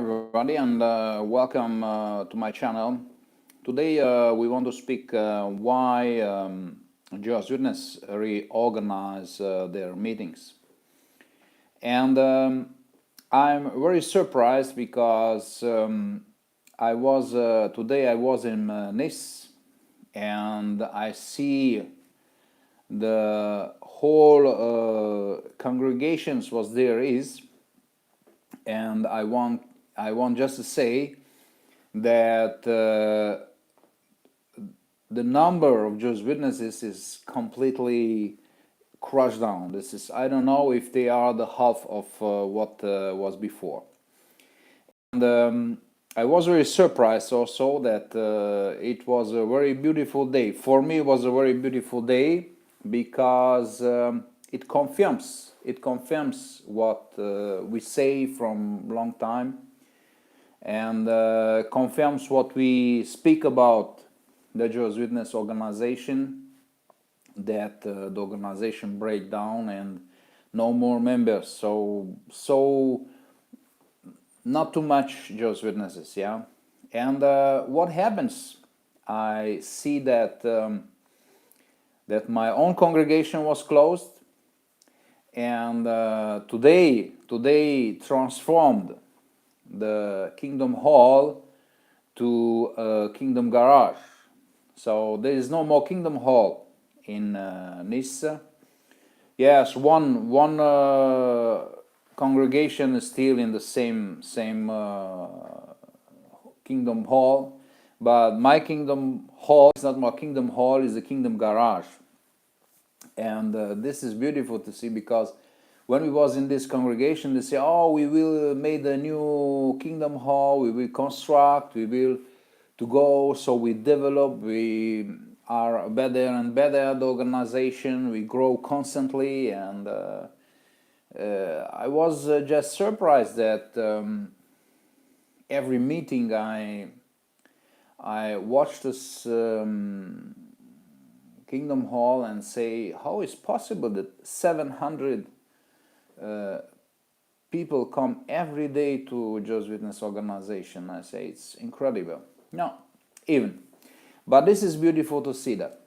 everybody, and welcome to my channel. Today, we want to speak why Jehovah's Witness reorganize their meetings. And I'm very surprised because today I was in Nice, and I see the whole congregations was there is, and I want just to say that the number of Jews witnesses is completely crushed down. I don't know if they are the half of what was before. And I was very surprised also that it was a very beautiful day. For me, it was a very beautiful day because it confirms what we say from long time, and confirms what we speak about the Jehovah's Witness organization, that the organization break down and no more members. So not too much Jehovah's Witnesses, yeah. And what happens? I see that that my own congregation was closed, and today transformed the Kingdom Hall to a Kingdom Garage. So there is no more Kingdom Hall in Nice. Yes, one congregation is still in the same Kingdom Hall, but my Kingdom Hall is not my Kingdom Hall; is the Kingdom Garage. And this is beautiful to see, because when we was in this congregation, they say, "Oh, we will make a new Kingdom Hall. We will construct. We will to go. So we develop. We are better and better at the organization. We grow constantly." And I was just surprised that every meeting I watched this Kingdom Hall and say, how is possible that 700 people come every day to Jehovah's Witness organization? I say it's incredible. No, even. But this is beautiful to see that.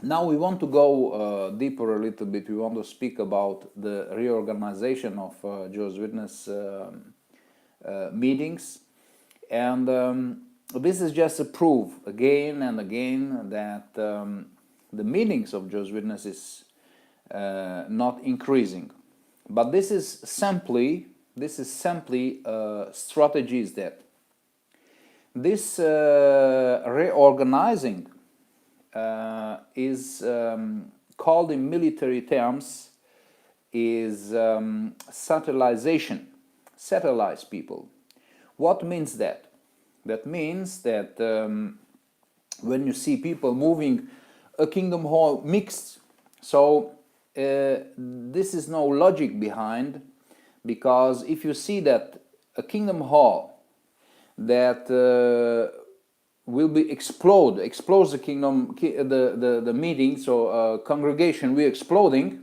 Now we want to go deeper a little bit. We want to speak about the reorganization of Jehovah's Witness meetings. And this is just a proof again and again that the meetings of Jehovah's Witness is not increasing. But this is simply strategies that this reorganizing is called in military terms is Sattellization. Sattellize people. What means that? That means that when you see people moving a Kingdom Hall mixed, so this is no logic behind, because if you see that a Kingdom Hall that will be explodes the kingdom, the meeting, so congregation will exploding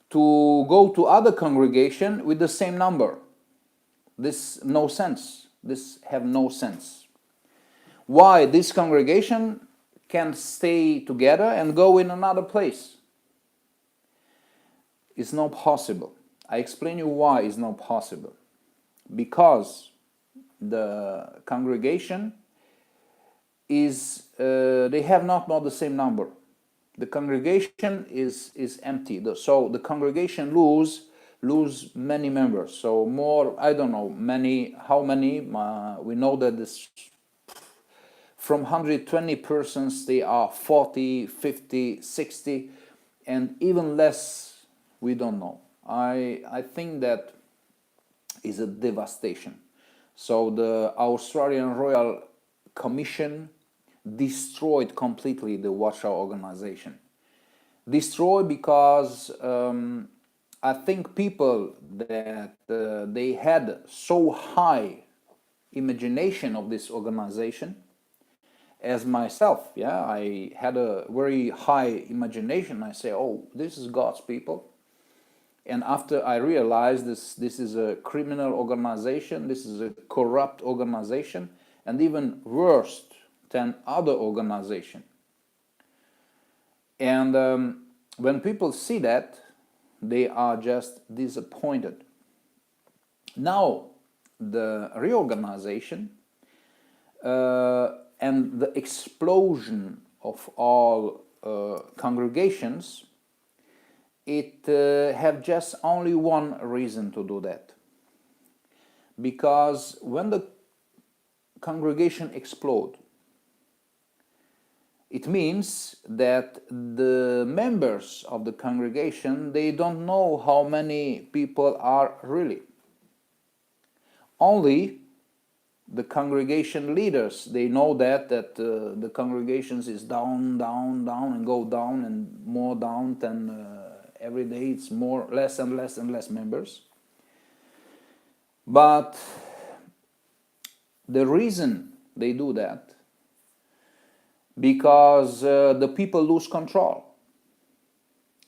to go to other congregation with the same number. This no sense. This have no sense. Why this congregation can stay together and go in another place? It's not possible. I explain you why it's not possible. Because the congregation is they have not more the same number. The congregation is empty. So the congregation lose many members. So more, I don't know how many. We know that this from 120 persons they are 40, 50, 60, and even less. We don't know. I think that is a devastation. So the Australian Royal Commission destroyed completely the Watchtower organization. Destroyed because I think people that they had so high imagination of this organization, as myself, yeah, I had a very high imagination. I say, oh, this is God's people. And after I realized this is a criminal organization, this is a corrupt organization, and even worse than other organization. And when people see that, they are just disappointed. Now, the reorganization and the explosion of all congregations, it have just only one reason to do that. Because when the congregation explode, it means that the members of the congregation, they don't know how many people are really. Only the congregation leaders, they know that the congregations is down, down, down, and go down, and more down than every day. It's more, less and less and less members. But the reason they do that, because the people lose control.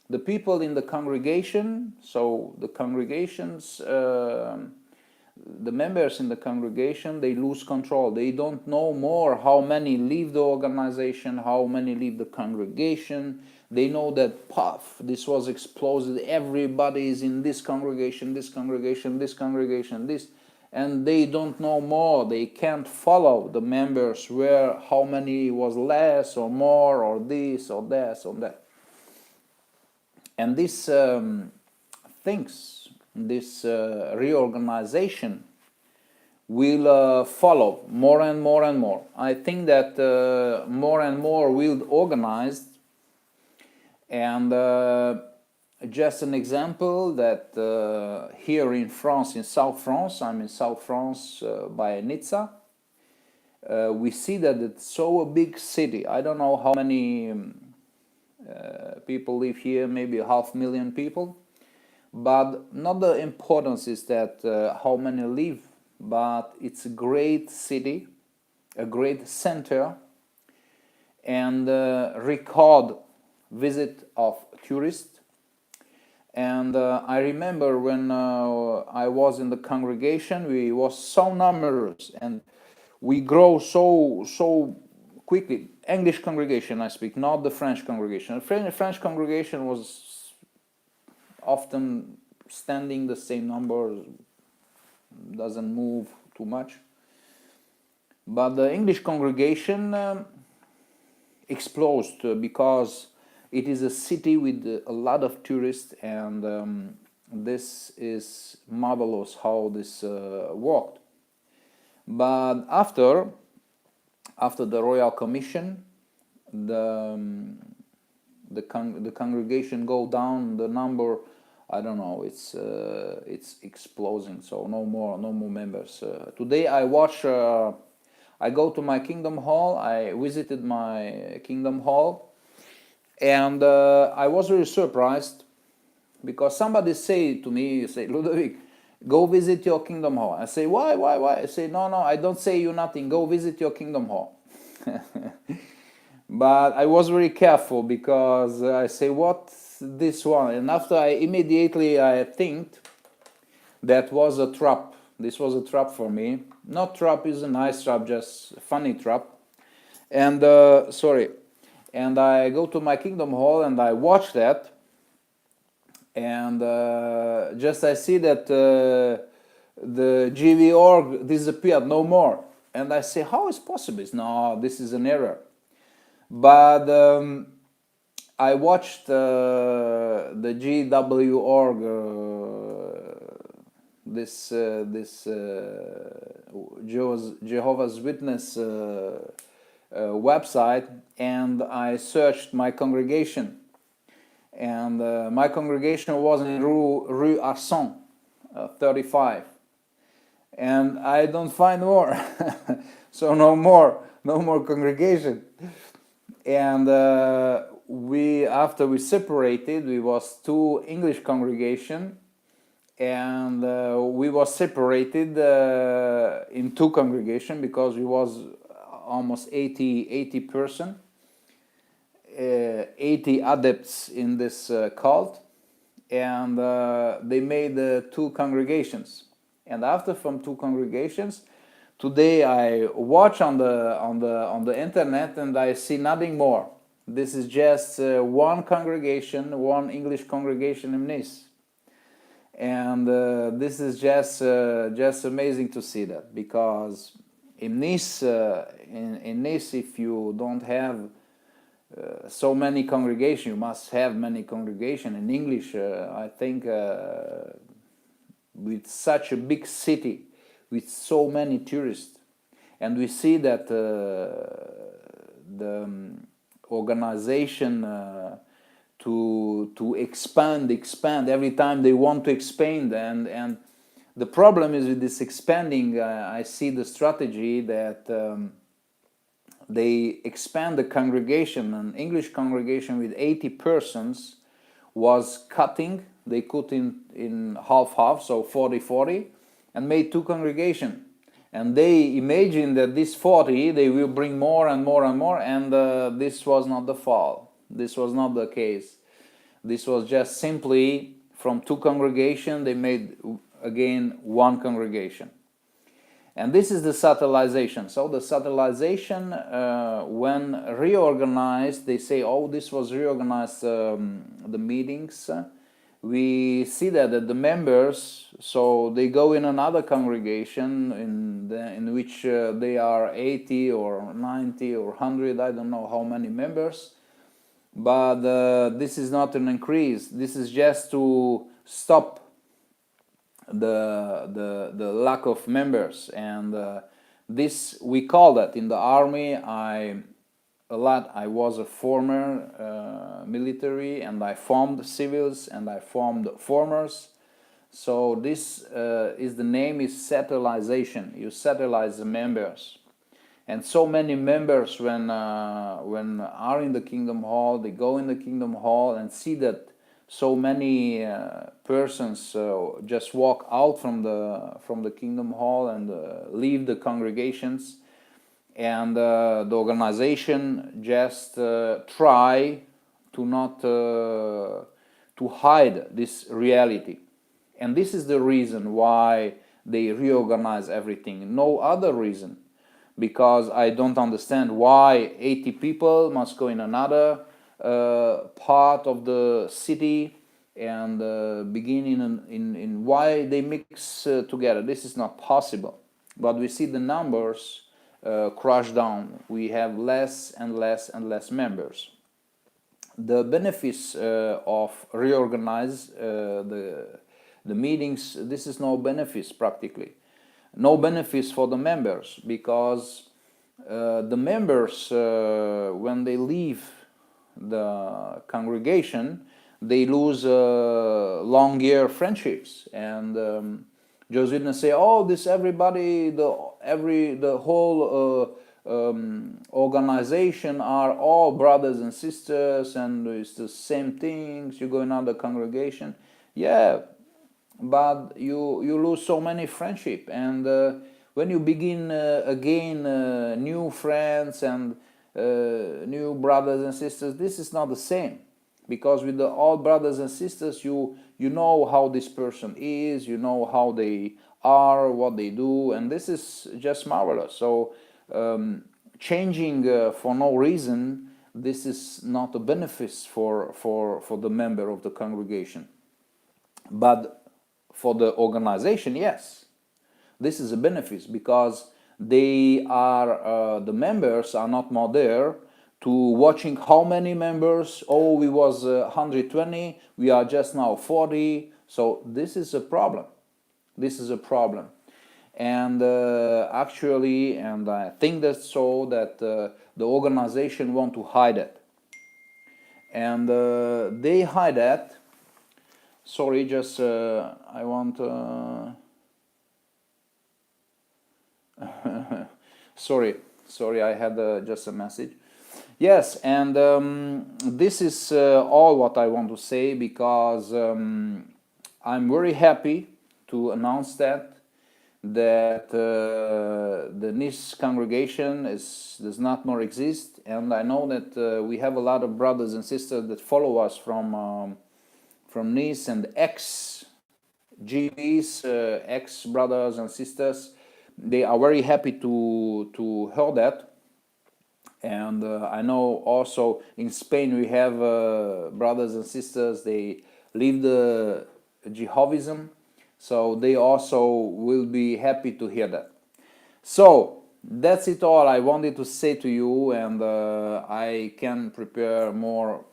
The people in the congregation, so the congregations, the members in the congregation, they lose control. They don't know more how many leave the organization, how many leave the congregation. They know that, puff, this was exploded, everybody is in this congregation, this congregation, this congregation, this, and they don't know more. They can't follow the members where, how many was less or more, or this or that or that. And this this reorganization will follow more and more and more. I think that more and more will organize. And just an example that here in France, in South France, I'm in South France by Nizza, we see that it's so a big city. I don't know how many people live here, maybe 500,000 people. But not the importance is that how many live, but it's a great city, a great center, and record visit of tourists. And I remember when I was in the congregation, we was so numerous and we grow so quickly. English congregation I speak, not the French congregation. The French congregation was often standing the same number, doesn't move too much. But the English congregation exploded because it is a city with a lot of tourists, and this is marvelous how this worked. But after the Royal Commission, the congregation go down, the number, I don't know, it's exploding, so no more members. Today I watch, I go to my Kingdom Hall, I visited my Kingdom Hall, and I was very surprised because somebody say to me, say, Ludovic, go visit your Kingdom Hall. I say, why? I say, no, I don't say you nothing, go visit your Kingdom Hall. But I was very careful because I say, what's this one? And after immediately I think that was a trap. This was a trap for me. Not trap is a nice trap, just a funny trap. And and I go to my Kingdom Hall and I watch that, and just I see that the GV org disappeared, no more. And I say, how is possible? No, this is an error. But I watched the GW org, this Jehovah's Witness website, and I searched my congregation, and my congregation was in Rue Arson 35, and I don't find more. So no more congregation. And after we separated, we was two English congregation, and we was separated in two congregation because we was almost 80 person, 80 adepts in this cult, and they made two congregations. And after from two congregations, today I watch on the internet and I see nothing more. This is just one congregation, one English congregation in Nice, and this is just amazing to see that, because in Nice, in Nice, if you don't have so many congregations, you must have many congregations in English. I think with such a big city, with so many tourists, and we see that the organization to expand every time they want to expand, and the problem is with this expanding. I see the strategy that they expand the congregation. An English congregation with 80 persons was cutting. They cut in half, so 40, and made two congregations. And they imagine that this 40, they will bring more and more and more, and this was not the fall. This was not the case. This was just simply from two congregations, they made again one congregation. And this is the Sattellization. So the Sattellization, when reorganized, they say, oh, this was reorganized, the meetings. We see that the members, so they go in another congregation in which they are 80 or 90 or 100, I don't know how many members. But this is not an increase. This is just to stop the lack of members, and this we call that in the army. I was a former military, and I formed civils and I formed formers. So this is the name is Sattellization. You Sattellize the members, and so many members when are in the Kingdom Hall, they go in the Kingdom Hall and see that so many persons just walk out from the Kingdom Hall and leave the congregations, and the organization just try to not to hide this reality, and this is the reason why they reorganize everything. No other reason, because I don't understand why 80 people must go in another part of the city and begin in why they mix together. This is not possible. But we see the numbers crash down. We have less and less and less members. The benefits of reorganize the meetings, this is no benefits practically. No benefits for the members, because the members, when they leave the congregation, they lose long year friendships, and Jehovah's Witnesses say, oh, this everybody, the whole organization are all brothers and sisters, and it's the same things. You go in another congregation, yeah, but you lose so many friendship, and when you begin again new friends and new brothers and sisters, this is not the same, because with the old brothers and sisters, you know how this person is, you know how they are, what they do, and this is just marvelous. So changing for no reason, this is not a benefit for the member of the congregation, but for the organization, yes, this is a benefit, because they are the members are not more there to watching how many members. Oh, we was 120, we are just now 40. So this is a problem. This is a problem, and actually, and I think that's so that the organization want to hide it, and they hide that. Sorry, just I want. Sorry, I had just a message. Yes, and this is all what I want to say, because I'm very happy to announce that the Nice congregation does not more exist, and I know that we have a lot of brothers and sisters that follow us from from Nice and ex-GBs, ex-brothers and sisters. They are very happy to hear that. And I know also in Spain we have brothers and sisters, they leave the Jehovism, so they also will be happy to hear that. So that's it all I wanted to say to you, and I can prepare more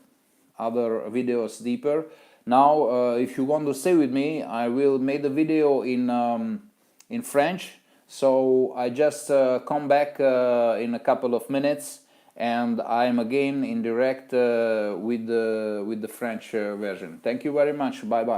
other videos deeper. Now, if you want to stay with me, I will make the video in French. So I just come back in a couple of minutes, and I'm again in direct with the French version. Thank you very much. Bye bye.